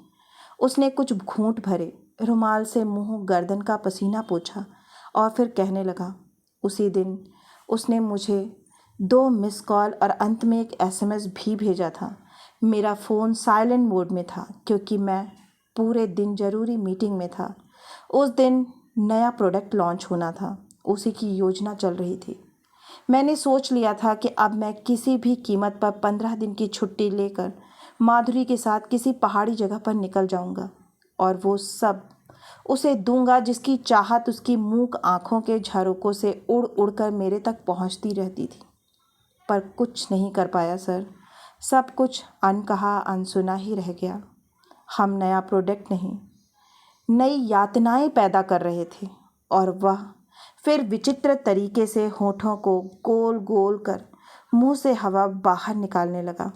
उसने कुछ घूंट भरे, रुमाल से मुंह गर्दन का पसीना पोंछा और फिर कहने लगा। उसी दिन उसने मुझे 2 मिस कॉल और अंत में एक SMS भी भेजा था। मेरा फ़ोन साइलेंट मोड में था क्योंकि मैं पूरे दिन ज़रूरी मीटिंग में था। उस दिन नया प्रोडक्ट लॉन्च होना था, उसी की योजना चल रही थी। मैंने सोच लिया था कि अब मैं किसी भी कीमत पर 15 दिन की छुट्टी लेकर माधुरी के साथ किसी पहाड़ी जगह पर निकल जाऊंगा और वो सब उसे दूंगा जिसकी चाहत उसकी मूक आंखों के झरोकों से उड़ उड़कर मेरे तक पहुंचती रहती थी। पर कुछ नहीं कर पाया सर। सब कुछ अनकहा अनसुना ही रह गया। हम नया प्रोडक्ट नहीं, नई यातनाएं पैदा कर रहे थे, और वह फिर विचित्र तरीके से होठों को गोल गोल कर मुंह से हवा बाहर निकालने लगा।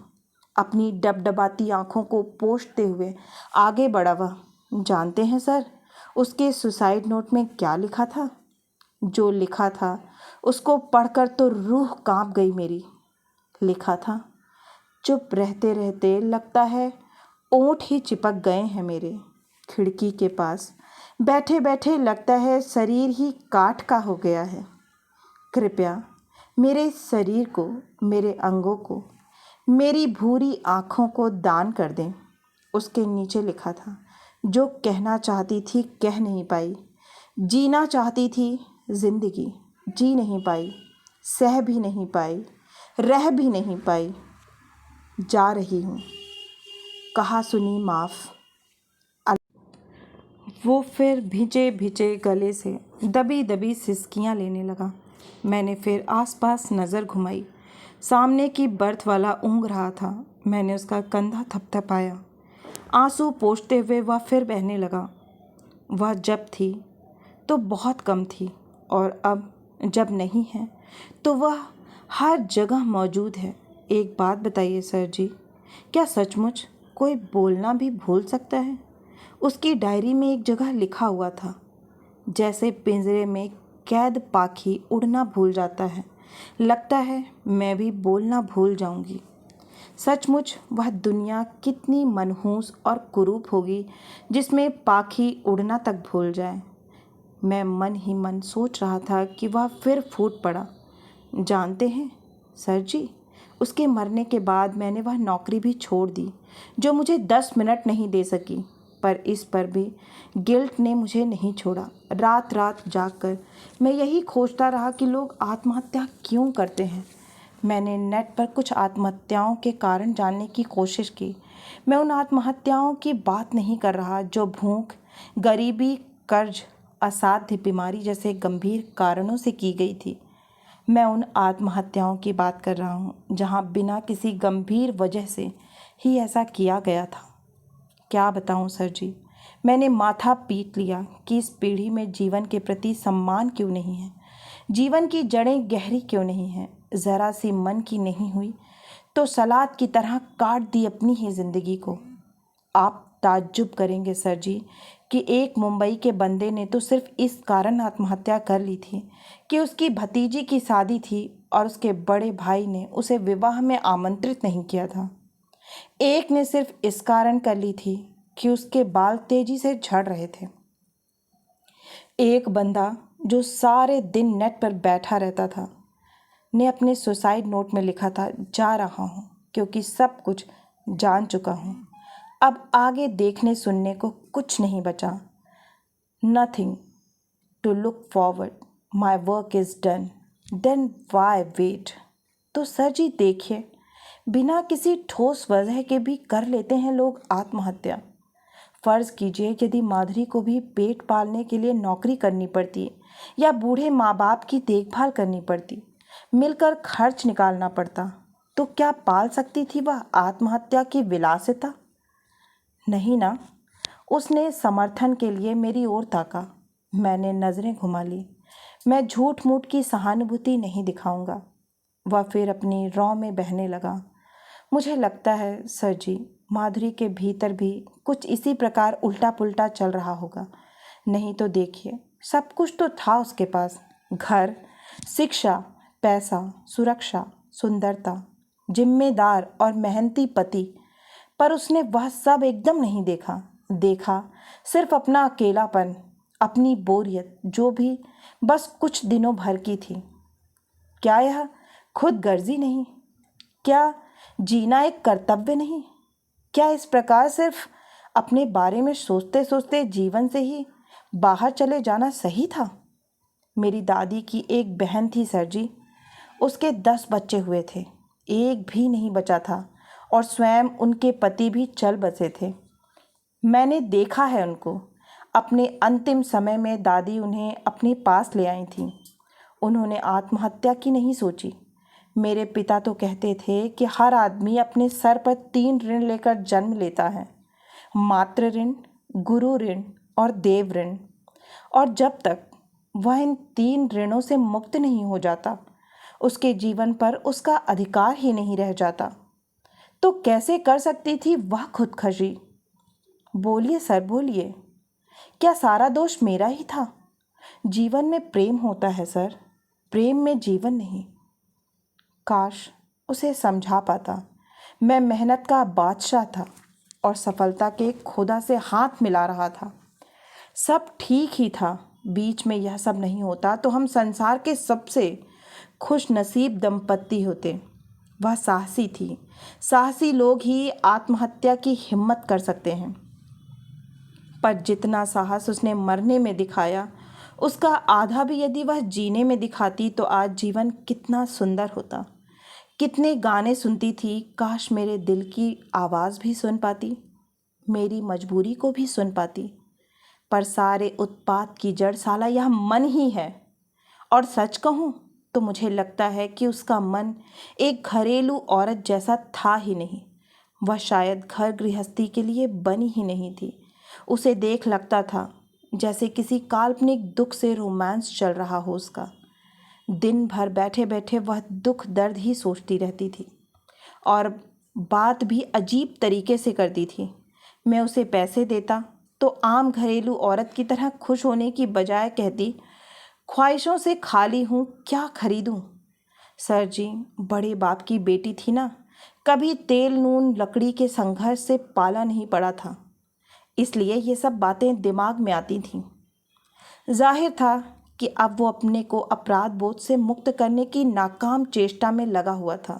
अपनी डबडबाती आंखों को पोंछते हुए आगे बढ़ा वह। जानते हैं सर, उसके सुसाइड नोट में क्या लिखा था? जो लिखा था उसको पढ़कर तो रूह कांप गई मेरी। लिखा था, चुप रहते रहते लगता है ओंठ ही चिपक गए हैं मेरे। खिड़की के पास बैठे बैठे लगता है शरीर ही काठ का हो गया है। कृपया मेरे शरीर को, मेरे अंगों को, मेरी भूरी आँखों को दान कर दें। उसके नीचे लिखा था, जो कहना चाहती थी कह नहीं पाई, जीना चाहती थी जिंदगी जी नहीं पाई, सह भी नहीं पाई, रह भी नहीं पाई, जा रही हूँ, कहा सुनी माफ़। वो फिर भिजे भिजे गले से दबी दबी सिसकियाँ लेने लगा। मैंने फिर आसपास नज़र घुमाई। सामने की बर्थ वाला ऊँघ रहा था। मैंने उसका कंधा थपथपाया। आंसू पोंछते हुए वह फिर बहने लगा। वह जब थी तो बहुत कम थी, और अब जब नहीं है तो वह हर जगह मौजूद है। एक बात बताइए सर जी, क्या सचमुच कोई बोलना भी भूल सकता है? उसकी डायरी में एक जगह लिखा हुआ था, जैसे पिंजरे में कैद पाखी उड़ना भूल जाता है, लगता है मैं भी बोलना भूल जाऊंगी। सचमुच वह दुनिया कितनी मनहूस और कुरूप होगी जिसमें पाखी उड़ना तक भूल जाए। मैं मन ही मन सोच रहा था कि वह फिर फूट पड़ा। जानते हैं सर जी, उसके मरने के बाद मैंने वह नौकरी भी छोड़ दी जो मुझे 10 मिनट नहीं दे सकी, पर इस पर भी गिल्ट ने मुझे नहीं छोड़ा। रात रात जागकर मैं यही खोजता रहा कि लोग आत्महत्या क्यों करते हैं। मैंने नेट पर कुछ आत्महत्याओं के कारण जानने की कोशिश की। मैं उन आत्महत्याओं की बात नहीं कर रहा जो भूख, गरीबी, कर्ज, असाध्य बीमारी जैसे गंभीर कारणों से की गई थी। मैं उन आत्महत्याओं की बात कर रहा हूँ जहाँ बिना किसी गंभीर वजह से ही ऐसा किया गया था। क्या बताऊँ सर जी, मैंने माथा पीट लिया कि इस पीढ़ी में जीवन के प्रति सम्मान क्यों नहीं है, जीवन की जड़ें गहरी क्यों नहीं हैं। ज़रा सी मन की नहीं हुई तो सलाद की तरह काट दी अपनी ही ज़िंदगी को। आप ताज्जुब करेंगे सर जी कि एक मुंबई के बंदे ने तो सिर्फ इस कारण आत्महत्या कर ली थी कि उसकी भतीजी की शादी थी और उसके बड़े भाई ने उसे विवाह में आमंत्रित नहीं किया था। एक ने सिर्फ इस कारण कर ली थी कि उसके बाल तेजी से झड़ रहे थे। एक बंदा जो सारे दिन नेट पर बैठा रहता था ने अपने सुसाइड नोट में लिखा था, जा रहा हूँ क्योंकि सब कुछ जान चुका हूँ, अब आगे देखने सुनने को कुछ नहीं बचा। Nothing to look forward, my work is done, then why wait. तो सर जी देखिए, बिना किसी ठोस वजह के भी कर लेते हैं लोग आत्महत्या। फ़र्ज़ कीजिए यदि माधुरी को भी पेट पालने के लिए नौकरी करनी पड़ती या बूढ़े माँ बाप की देखभाल करनी पड़ती, मिलकर खर्च निकालना पड़ता, तो क्या पाल सकती थी वह आत्महत्या की विलासिता? नहीं ना। उसने समर्थन के लिए मेरी ओर ताका। मैंने नज़रें घुमा ली। मैं झूठ मूठ की सहानुभूति नहीं दिखाऊंगा। वह फिर अपनी रौ में बहने लगा। मुझे लगता है सर जी, माधुरी के भीतर भी कुछ इसी प्रकार उल्टा पुल्टा चल रहा होगा। नहीं तो देखिए, सब कुछ तो था उसके पास, घर, शिक्षा, पैसा, सुरक्षा, सुंदरता, जिम्मेदार और मेहनती पति, पर उसने वह सब एकदम नहीं देखा। देखा सिर्फ अपना अकेलापन, अपनी बोरियत, जो भी बस कुछ दिनों भर की थी। क्या यह खुद गर्जी नहीं? क्या जीना एक कर्तव्य नहीं? क्या इस प्रकार सिर्फ अपने बारे में सोचते सोचते जीवन से ही बाहर चले जाना सही था? मेरी दादी की एक बहन थी सर जी, उसके 10 बच्चे हुए थे, एक भी नहीं बचा था, और स्वयं उनके पति भी चल बसे थे। मैंने देखा है उनको। अपने अंतिम समय में दादी उन्हें अपने पास ले आई थी। उन्होंने आत्महत्या की नहीं सोची। मेरे पिता तो कहते थे कि हर आदमी अपने सर पर 3 ऋण लेकर जन्म लेता है, मातृ ऋण, गुरु ऋण और देव ऋण, और जब तक वह इन 3 ऋणों से मुक्त नहीं हो जाता, उसके जीवन पर उसका अधिकार ही नहीं रह जाता। तो कैसे कर सकती थी वह खुदकशी? बोलिए सर, बोलिए, क्या सारा दोष मेरा ही था? जीवन में प्रेम होता है सर, प्रेम में जीवन नहीं। काश उसे समझा पाता। मैं मेहनत का बादशाह था और सफलता के खुदा से हाथ मिला रहा था। सब ठीक ही था, बीच में यह सब नहीं होता तो हम संसार के सबसे खुश नसीब दंपत्ति होते। वह साहसी थी। साहसी लोग ही आत्महत्या की हिम्मत कर सकते हैं, पर जितना साहस उसने मरने में दिखाया, उसका आधा भी यदि वह जीने में दिखाती तो आज जीवन कितना सुंदर होता। कितने गाने सुनती थी, काश मेरे दिल की आवाज़ भी सुन पाती, मेरी मजबूरी को भी सुन पाती। पर सारे उत्पात की जड़ साला यह मन ही है। और सच कहूँ तो मुझे लगता है कि उसका मन एक घरेलू औरत जैसा था ही नहीं। वह शायद घर गृहस्थी के लिए बनी ही नहीं थी। उसे देख लगता था जैसे किसी काल्पनिक दुख से रोमांस चल रहा हो उसका। दिन भर बैठे बैठे वह दुख दर्द ही सोचती रहती थी और बात भी अजीब तरीके से करती थी। मैं उसे पैसे देता तो आम घरेलू औरत की तरह खुश होने की बजाय कहती, ख्वाहिशों से खाली हूँ, क्या खरीदूँ। सर जी, बड़े बाप की बेटी थी ना, कभी तेल नून लकड़ी के संघर्ष से पाला नहीं पड़ा था, इसलिए ये सब बातें दिमाग में आती थीं। जाहिर था कि अब वो अपने को अपराध बोध से मुक्त करने की नाकाम चेष्टा में लगा हुआ था।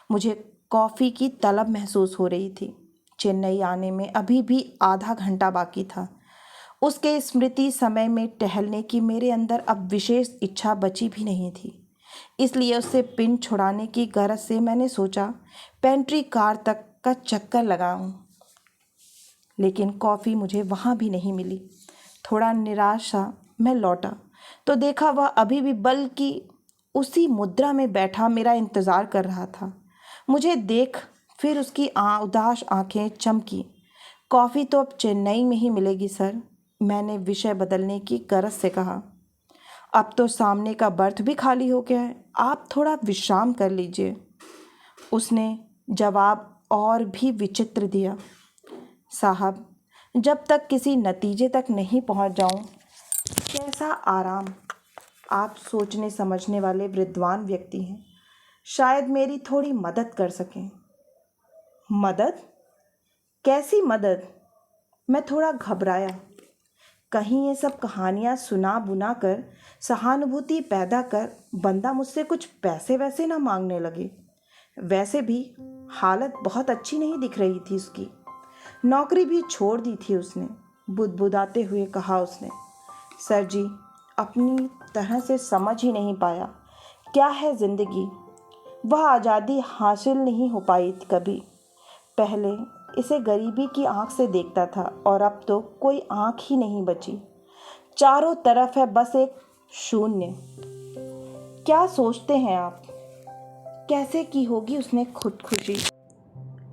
मुझे कॉफ़ी की तलब महसूस हो रही थी। चेन्नई आने में अभी भी आधा घंटा बाकी था। उसके स्मृति समय में टहलने की मेरे अंदर अब विशेष इच्छा बची भी नहीं थी। इसलिए उससे पिन छुड़ाने की गरज से मैंने सोचा पेंट्री कार तक का चक्कर लगाऊं। लेकिन कॉफ़ी मुझे वहाँ भी नहीं मिली। थोड़ा निराशा मैं लौटा तो देखा वह अभी भी बल्कि उसी मुद्रा में बैठा मेरा इंतज़ार कर रहा था। मुझे देख फिर उसकी उदास आंखें चमकी। कॉफ़ी तो अब चेन्नई में ही मिलेगी सर, मैंने विषय बदलने की गरज से कहा। अब तो सामने का बर्थ भी खाली हो गया है, आप थोड़ा विश्राम कर लीजिए। उसने जवाब और भी विचित्र दिया, साहब, जब तक किसी नतीजे तक नहीं पहुंच जाऊं, कैसा आराम। आप सोचने समझने वाले विद्वान व्यक्ति हैं, शायद मेरी थोड़ी मदद कर सकें। मदद? कैसी मदद? मैं थोड़ा घबराया। कहीं ये सब कहानियाँ सुना बुना कर, सहानुभूति पैदा कर बंदा मुझसे कुछ पैसे वैसे ना मांगने लगे। वैसे भी हालत बहुत अच्छी नहीं दिख रही थी उसकी। नौकरी भी छोड़ दी थी उसने। बुदबुदाते हुए कहा उसने, सर जी, अपनी तरह से समझ ही नहीं पाया क्या है ज़िंदगी। वह आज़ादी हासिल नहीं हो पाई कभी। पहले इसे गरीबी की आंख से देखता था और अब तो कोई आंख ही नहीं बची। चारों तरफ है बस एक शून्य। क्या सोचते हैं आप, कैसे की होगी उसने खुदकुशी?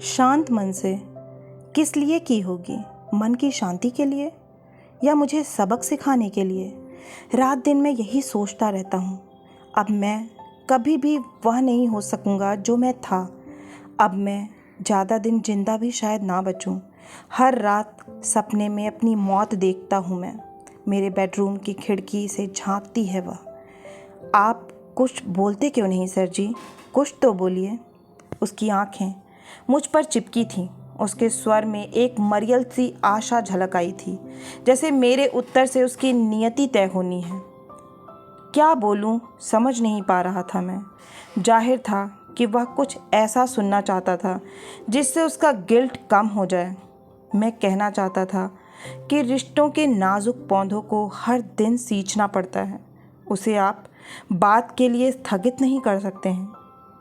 शांत मन से। किस लिए की होगी? मन की शांति के लिए या मुझे सबक सिखाने के लिए? रात दिन मैं यही सोचता रहता हूँ। अब मैं कभी भी वह नहीं हो सकूँगा जो मैं था। अब मैं ज़्यादा दिन जिंदा भी शायद ना बचूं। हर रात सपने में अपनी मौत देखता हूँ मैं। मेरे बेडरूम की खिड़की से झांकती है वह। आप कुछ बोलते क्यों नहीं सर जी? कुछ तो बोलिए। उसकी आंखें मुझ पर चिपकी थीं। उसके स्वर में एक मरियल सी आशा झलक आई थी, जैसे मेरे उत्तर से उसकी नियति तय होनी है। क्या बोलूं समझ नहीं पा रहा था मैं। जाहिर था कि वह कुछ ऐसा सुनना चाहता था जिससे उसका गिल्ट कम हो जाए। मैं कहना चाहता था कि रिश्तों के नाजुक पौधों को हर दिन सींचना पड़ता है, उसे आप बात के लिए स्थगित नहीं कर सकते हैं।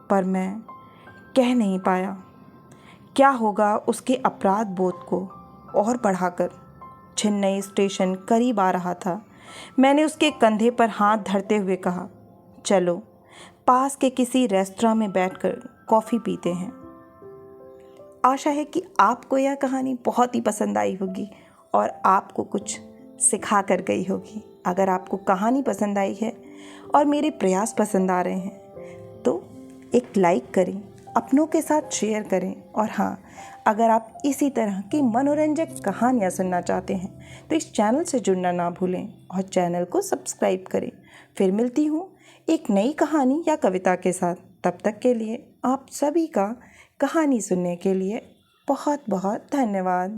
पर मैं कह नहीं पाया। क्या होगा उसके अपराध बोध को और बढ़ाकर। चेन्नई स्टेशन करीब आ रहा था। मैंने उसके कंधे पर हाथ धरते हुए कहा, चलो पास के किसी रेस्तरां में बैठकर कॉफ़ी पीते हैं। आशा है कि आपको यह कहानी बहुत ही पसंद आई होगी और आपको कुछ सिखा कर गई होगी। अगर आपको कहानी पसंद आई है और मेरे प्रयास पसंद आ रहे हैं तो एक लाइक करें, अपनों के साथ शेयर करें और हाँ, अगर आप इसी तरह की मनोरंजक कहानियाँ सुनना चाहते हैं तो इस चैनल से जुड़ना ना भूलें और चैनल को सब्सक्राइब करें। फिर मिलती हूँ एक नई कहानी या कविता के साथ। तब तक के लिए आप सभी का कहानी सुनने के लिए बहुत बहुत धन्यवाद।